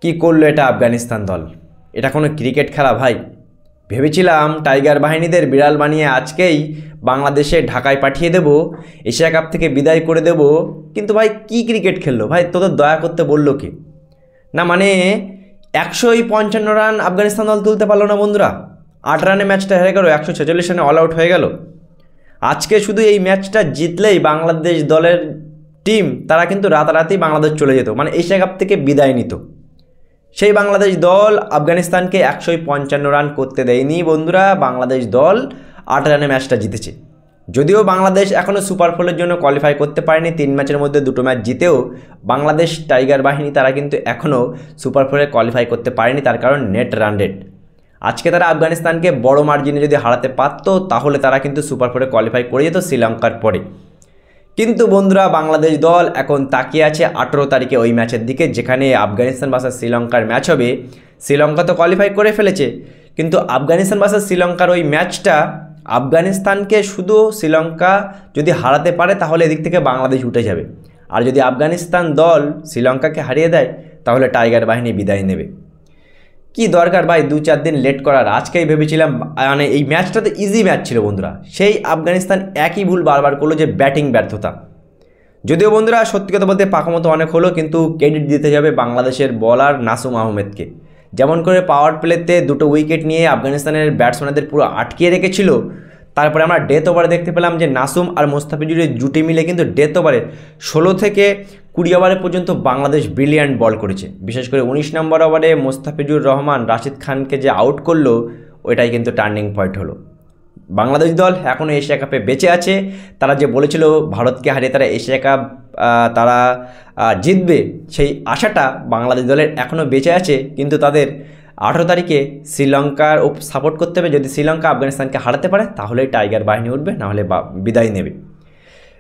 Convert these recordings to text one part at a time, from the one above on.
কি করলো এটা আফগানিস্তান দল? এটা কোনো ক্রিকেট খেলা ভাই? ভেবেছিলাম টাইগার বাহিনীদের বিড়াল বানিয়ে আজকেই বাংলাদেশে ঢাকায় পাঠিয়ে দেব, এশিয়া কাপ থেকে বিদায় করে দেব। কিন্তু ভাই কি ক্রিকেট খেললো ভাই? তোদের দয়া করতে বললো কি? না মানে 155 রান আফগানিস্তান দল তুলতে পারলো না বন্ধুরা। 8 রানে ম্যাচটা হেরে গেল, 146 রানে অল আউট হয়ে গেল। আজকে শুধু এই ম্যাচটা জিতলেই বাংলাদেশ দলের টিম তারা কিন্তু রাতারাতি বাংলাদেশ চলে যেত, মানে এশিয়া কাপ থেকে বিদায় নিত। সেই বাংলাদেশ দল আফগানিস্তানকে 155 রান করতে দেয়নি বন্ধুরা। বাংলাদেশ দল 8 রানে ম্যাচটা জিতেছে। যদিও বাংলাদেশ এখনও সুপার ফোরের জন্য কোয়ালিফাই করতে পারেনি, 3 ম্যাচের মধ্যে 2টো ম্যাচ জিতেও বাংলাদেশ টাইগার বাহিনী তারা কিন্তু এখনও সুপার ফোরে কোয়ালিফাই করতে পারেনি, তার কারণ নেট রান রেট। আজকে তারা আফগানিস্তানকে বড় মার্জিনে যদি হারাতে পারত তাহলে তারা কিন্তু সুপার ফোরে কোয়ালিফাই করে যেত শ্রীলঙ্কার পরে। কিন্তু বন্ধুরা বাংলাদেশ দল এখন তাকিয়ে আছে 18 তারিখে ওই ম্যাচের দিকে, যেখানে আফগানিস্তান ভার্সেস শ্রীলঙ্কার ম্যাচ হবে। শ্রীলঙ্কা তো কোয়ালিফাই করে ফেলেছে, কিন্তু আফগানিস্তান ভার্সেস শ্রীলঙ্কার ওই ম্যাচটা আফগানিস্তানকে শুধু শ্রীলঙ্কা যদি হারাতে পারে তাহলে এদিক থেকে বাংলাদেশ উঠে যাবে। আর যদি আফগানিস্তান দল শ্রীলঙ্কাকে হারিয়ে দেয় তাহলে টাইগার বাহিনী বিদায় নেবে। কি দরকার ভাই 2-4 দিন লেট করার? আজকেই ভেবেছিলাম, মানে এই ম্যাচটা তো ইজি ম্যাচ ছিল বন্ধুরা। সেই আফগানিস্তান একই ভুল বারবার করলো, যে ব্যাটিং ব্যর্থতা। যদিও বন্ধুরা সত্যি কথা বলতে পাকামতো অনেক হলো, কিন্তু ক্রেডিট দিতে যাবে বাংলাদেশের বলার নাসুম আহমেদকে। যেমন করে পাওয়ার প্লেতে 2টো উইকেট নিয়ে আফগানিস্তানের ব্যাটসম্যানদের পুরো আটকিয়ে রেখেছিল। তারপরে আমরা ডেথ ওভারে দেখতে পেলাম যে নাসুম আর মোস্তাফিজুরের জুটি মিলে কিন্তু ডেথ ওভারে 16 থেকে 20 ওভারে পর্যন্ত বাংলাদেশ ব্রিলিয়ান্ট বল করেছে। বিশেষ করে 19 নম্বর ওভারে মোস্তাফিজুর রহমান রাশিদ খানকে যে আউট করলো, ওইটাই কিন্তু টার্নিং পয়েন্ট হলো। বাংলাদেশ দল এখনও এশিয়া কাপে বেঁচে আছে। তারা যে বলেছিল ভারতকে হারিয়ে তারা এশিয়া কাপ তারা জিতবে, সেই আশাটা বাংলাদেশ দলের এখনও বেঁচে আছে। কিন্তু তাদের 18 তারিখে শ্রীলঙ্কার সাপোর্ট করতে হবে। যদি শ্রীলঙ্কা আফগানিস্তানকে হারাতে পারে তাহলেই টাইগার বাহিনী উঠবে, নাহলে বিদায় নেবে।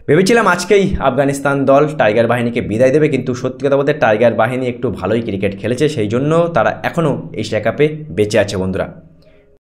ভেবেছিলাম আজকেই আফগানিস্তান দল টাইগার বাহিনীকে বিদায় দেবে, কিন্তু সত্যি কথা বলতে টাইগার বাহিনী একটু ভালোই ক্রিকেট খেলেছে, সেই জন্য তারা এখনও এশিয়া কাপে বেঁচে আছে বন্ধুরা।